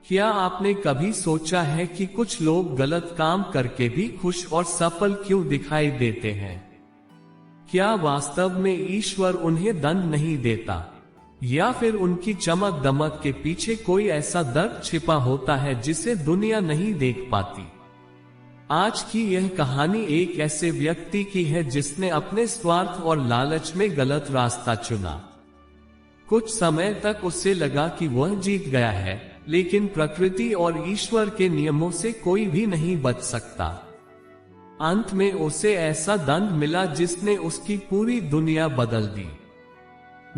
क्या आपने कभी सोचा है कि कुछ लोग गलत काम करके भी खुश और सफल क्यों दिखाई देते हैं? क्या वास्तव में ईश्वर उन्हें दंड नहीं देता, या फिर उनकी चमक दमक के पीछे कोई ऐसा दर्द छिपा होता है जिसे दुनिया नहीं देख पाती? आज की यह कहानी एक ऐसे व्यक्ति की है जिसने अपने स्वार्थ और लालच में गलत रास्ता चुना। कुछ समय तक उसे लगा कि वह जीत गया है, लेकिन प्रकृति और ईश्वर के नियमों से कोई भी नहीं बच सकता। अंत में उसे ऐसा दंड मिला जिसने उसकी पूरी दुनिया बदल दी।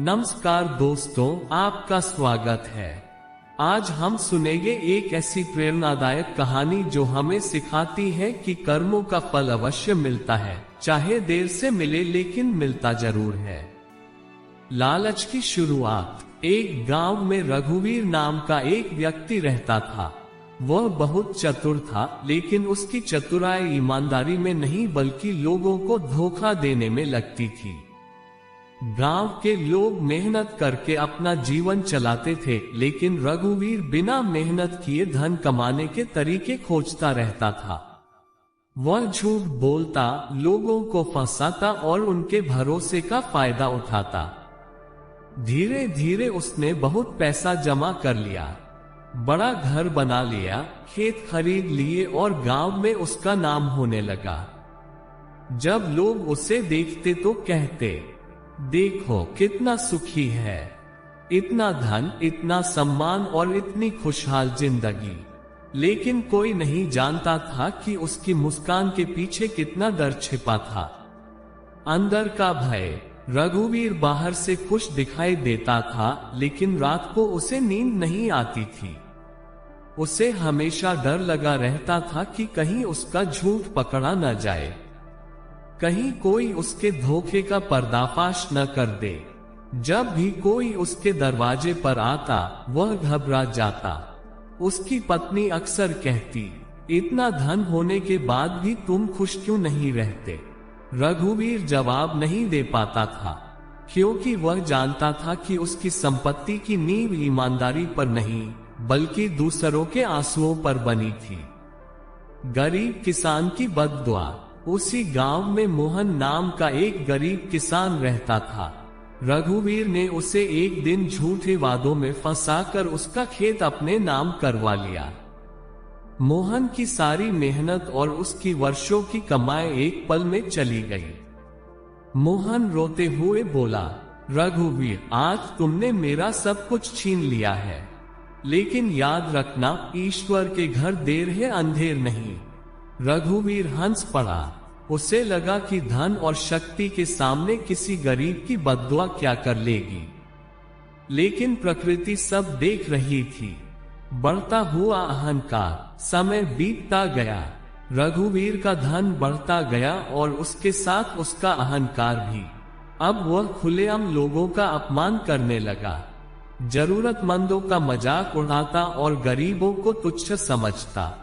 नमस्कार दोस्तों, आपका स्वागत है। आज हम सुनेंगे एक ऐसी प्रेरणादायक कहानी जो हमें सिखाती है कि कर्मों का फल अवश्य मिलता है, चाहे देर से मिले लेकिन मिलता जरूर है। लालच की शुरुआत। एक गांव में रघुवीर नाम का एक व्यक्ति रहता था। वह बहुत चतुर था, लेकिन उसकी चतुराई ईमानदारी में नहीं बल्कि लोगों को धोखा देने में लगती थी। गांव के लोग मेहनत करके अपना जीवन चलाते थे, लेकिन रघुवीर बिना मेहनत किए धन कमाने के तरीके खोजता रहता था। वह झूठ बोलता, लोगों को फंसाता और उनके भरोसे का फायदा उठाता। धीरे धीरे उसने बहुत पैसा जमा कर लिया, बड़ा घर बना लिया, खेत खरीद लिए और गांव में उसका नाम होने लगा। जब लोग उसे देखते तो कहते, देखो कितना सुखी है, इतना धन, इतना सम्मान और इतनी खुशहाल जिंदगी। लेकिन कोई नहीं जानता था कि उसकी मुस्कान के पीछे कितना डर छिपा था, अंदर का भय। रघुवीर बाहर से खुश दिखाई देता था, लेकिन रात को उसे नींद नहीं आती थी। उसे हमेशा डर लगा रहता था कि कहीं उसका झूठ पकड़ा न जाए, कहीं कोई उसके धोखे का पर्दाफाश न कर दे। जब भी कोई उसके दरवाजे पर आता, वह घबरा जाता। उसकी पत्नी अक्सर कहती, इतना धन होने के बाद भी तुम खुश क्यों नहीं रहते? रघुवीर जवाब नहीं दे पाता था, क्योंकि वह जानता था कि उसकी संपत्ति की नींव ईमानदारी पर नहीं बल्कि दूसरों के आंसुओं पर बनी थी। गरीब किसान की बद्दुआ। उसी गांव में मोहन नाम का एक गरीब किसान रहता था। रघुवीर ने उसे एक दिन झूठे वादों में फंसाकर उसका खेत अपने नाम करवा लिया। मोहन की सारी मेहनत और उसकी वर्षों की कमाई एक पल में चली गई। मोहन रोते हुए बोला, रघुवीर, आज तुमने मेरा सब कुछ छीन लिया है, लेकिन याद रखना, ईश्वर के घर देर है अंधेर नहीं। रघुवीर हंस पड़ा। उसे लगा कि धन और शक्ति के सामने किसी गरीब की बद्दुआ क्या कर लेगी, लेकिन प्रकृति सब देख रही थी। बढ़ता हुआ अहंकार। समय बीतता गया, रघुवीर का धन बढ़ता गया और उसके साथ उसका अहंकार भी। अब वह खुलेआम लोगों का अपमान करने लगा, जरूरतमंदों का मजाक उड़ाता और गरीबों को तुच्छ समझता।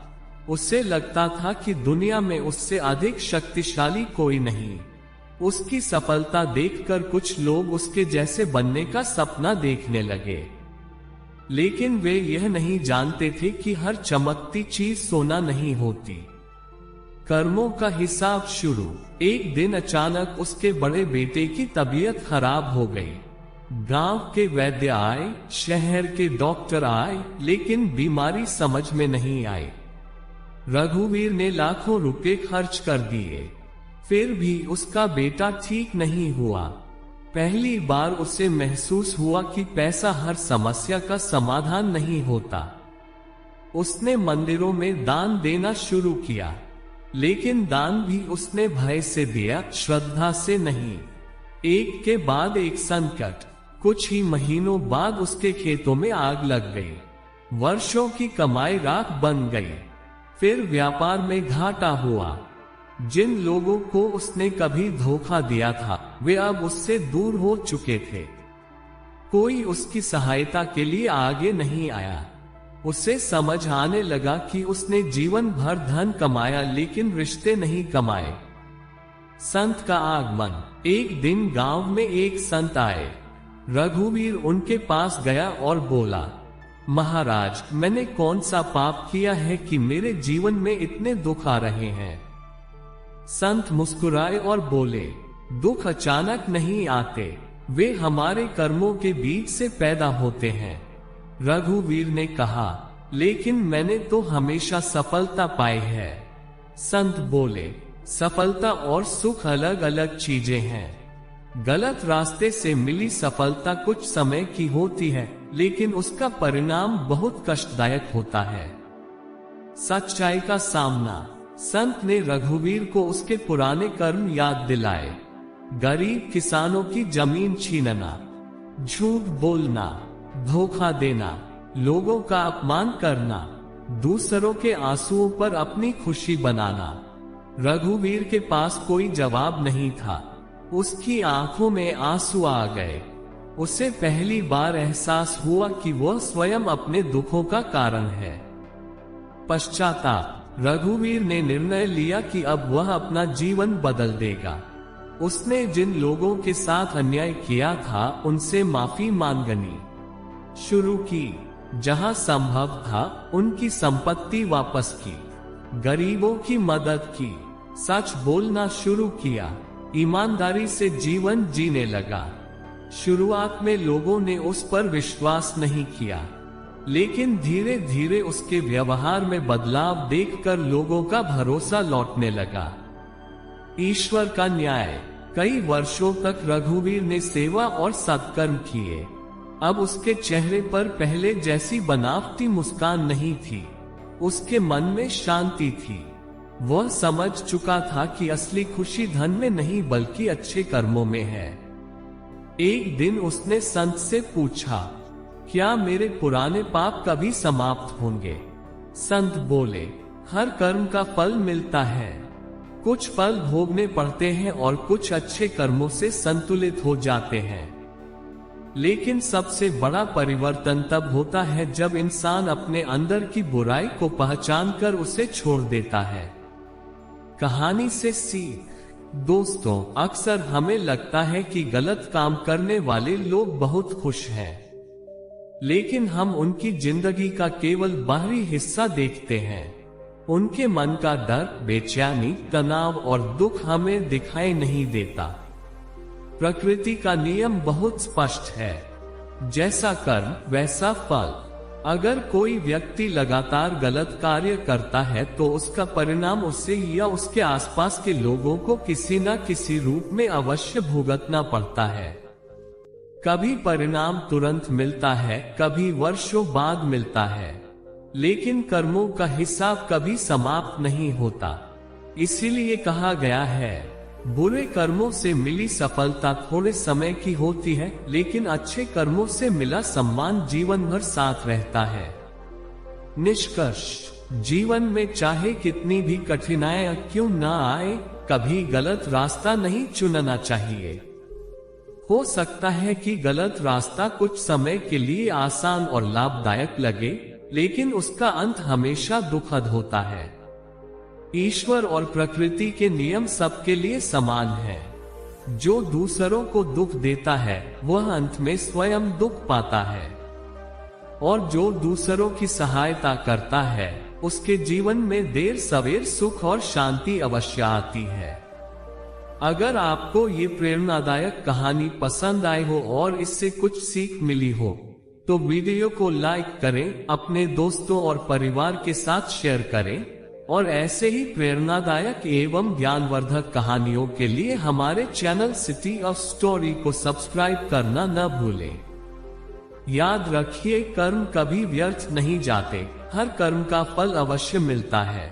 उससे लगता था कि दुनिया में उससे अधिक शक्तिशाली कोई नहीं। उसकी सफलता देखकर कुछ लोग उसके जैसे बनने का सपना देखने लगे, लेकिन वे यह नहीं जानते थे कि हर चमकती चीज सोना नहीं होती। कर्मों का हिसाब शुरू। एक दिन अचानक उसके बड़े बेटे की तबीयत खराब हो गई। गांव के वैद्य आए, शहर के डॉक्टर आए, लेकिन बीमारी समझ में नहीं आई। रघुवीर ने लाखों रुपए खर्च कर दिए, फिर भी उसका बेटा ठीक नहीं हुआ। पहली बार उसे महसूस हुआ कि पैसा हर समस्या का समाधान नहीं होता। उसने मंदिरों में दान देना शुरू किया, लेकिन दान भी उसने भय से दिया, श्रद्धा से नहीं। एक के बाद एक संकट। कुछ ही महीनों बाद उसके खेतों में आग लग गई। वर्षों की कमाई राख बन गई। फिर व्यापार में घाटा हुआ। जिन लोगों को उसने कभी धोखा दिया था, वे अब उससे दूर हो चुके थे। कोई उसकी सहायता के लिए आगे नहीं आया। उसे समझ आने लगा कि उसने जीवन भर धन कमाया, लेकिन रिश्ते नहीं कमाए। संत का आगमन। एक दिन गांव में एक संत आए। रघुवीर उनके पास गया और बोला, महाराज, मैंने कौन सा पाप किया है कि मेरे जीवन में इतने दुख आ रहे हैं? संत मुस्कुराए और बोले, दुख अचानक नहीं आते, वे हमारे कर्मों के बीच से पैदा होते हैं। रघुवीर ने कहा, लेकिन मैंने तो हमेशा सफलता पाई है। संत बोले, सफलता और सुख अलग अलग चीजें हैं। गलत रास्ते से मिली सफलता कुछ समय की होती है, लेकिन उसका परिणाम बहुत कष्टदायक होता है। सच्चाई का सामना। संत ने रघुवीर को उसके पुराने कर्म याद दिलाए। गरीब किसानों की जमीन छीनना, झूठ बोलना, धोखा देना, लोगों का अपमान करना, दूसरों के आंसुओं पर अपनी खुशी बनाना। रघुवीर के पास कोई जवाब नहीं था। उसकी आंखों में आंसू आ गए। उसे पहली बार एहसास हुआ कि वह स्वयं अपने दुखों का कारण है। पश्चाताप। रघुवीर ने निर्णय लिया कि अब वह अपना जीवन बदल देगा। उसने जिन लोगों के साथ अन्याय किया था उनसे माफी मांगनी शुरू की। जहां संभव था उनकी संपत्ति वापस की, गरीबों की मदद की, सच बोलना शुरू किया, ईमानदारी से जीवन जीने लगा। शुरुआत में लोगों ने उस पर विश्वास नहीं किया, लेकिन धीरे धीरे उसके व्यवहार में बदलाव देखकर लोगों का भरोसा लौटने लगा। ईश्वर का न्याय। कई वर्षों तक रघुवीर ने सेवा और सत्कर्म किए। अब उसके चेहरे पर पहले जैसी बनावटी मुस्कान नहीं थी। उसके मन में शांति थी। वह समझ चुका था कि असली खुशी धन में नहीं बल्कि अच्छे कर्मों में है। एक दिन उसने संत से पूछा, क्या मेरे पुराने पाप कभी समाप्त होंगे? संत बोले, हर कर्म का फल मिलता है। कुछ फल भोगने पड़ते हैं और कुछ अच्छे कर्मों से संतुलित हो जाते हैं। लेकिन सबसे बड़ा परिवर्तन तब होता है जब इंसान अपने अंदर की बुराई को पहचानकर उसे छोड़ देता है। कहानी से सीख। दोस्तों, अक्सर हमें लगता है कि गलत काम करने वाले लोग बहुत खुश हैं, लेकिन हम उनकी जिंदगी का केवल बाहरी हिस्सा देखते हैं। उनके मन का डर, बेचैनी, तनाव और दुख हमें दिखाई नहीं देता। प्रकृति का नियम बहुत स्पष्ट है, जैसा कर्म वैसा फल। अगर कोई व्यक्ति लगातार गलत कार्य करता है तो उसका परिणाम उसे या उसके आसपास के लोगों को किसी न किसी रूप में अवश्य भुगतना पड़ता है। कभी परिणाम तुरंत मिलता है, कभी वर्षों बाद मिलता है, लेकिन कर्मों का हिसाब कभी समाप्त नहीं होता। इसीलिए कहा गया है, बुरे कर्मों से मिली सफलता थोड़े समय की होती है, लेकिन अच्छे कर्मों से मिला सम्मान जीवन भर साथ रहता है। निष्कर्ष। जीवन में चाहे कितनी भी कठिनाइयां क्यों न आए, कभी गलत रास्ता नहीं चुनना चाहिए। हो सकता है कि गलत रास्ता कुछ समय के लिए आसान और लाभदायक लगे, लेकिन उसका अंत हमेशा दुखद होता है। ईश्वर और प्रकृति के नियम सबके लिए समान हैं। जो दूसरों को दुख देता है वह अंत में स्वयं दुख पाता है, और जो दूसरों की सहायता करता है उसके जीवन में देर सवेर सुख और शांति अवश्य आती है। अगर आपको ये प्रेरणादायक कहानी पसंद आई हो और इससे कुछ सीख मिली हो तो वीडियो को लाइक करें, अपने दोस्तों और परिवार के साथ शेयर करें, और ऐसे ही प्रेरणादायक एवं ज्ञानवर्धक कहानियों के लिए हमारे चैनल सिटी ऑफ स्टोरी को सब्सक्राइब करना न भूलें। याद रखिए, कर्म कभी व्यर्थ नहीं जाते, हर कर्म का फल अवश्य मिलता है।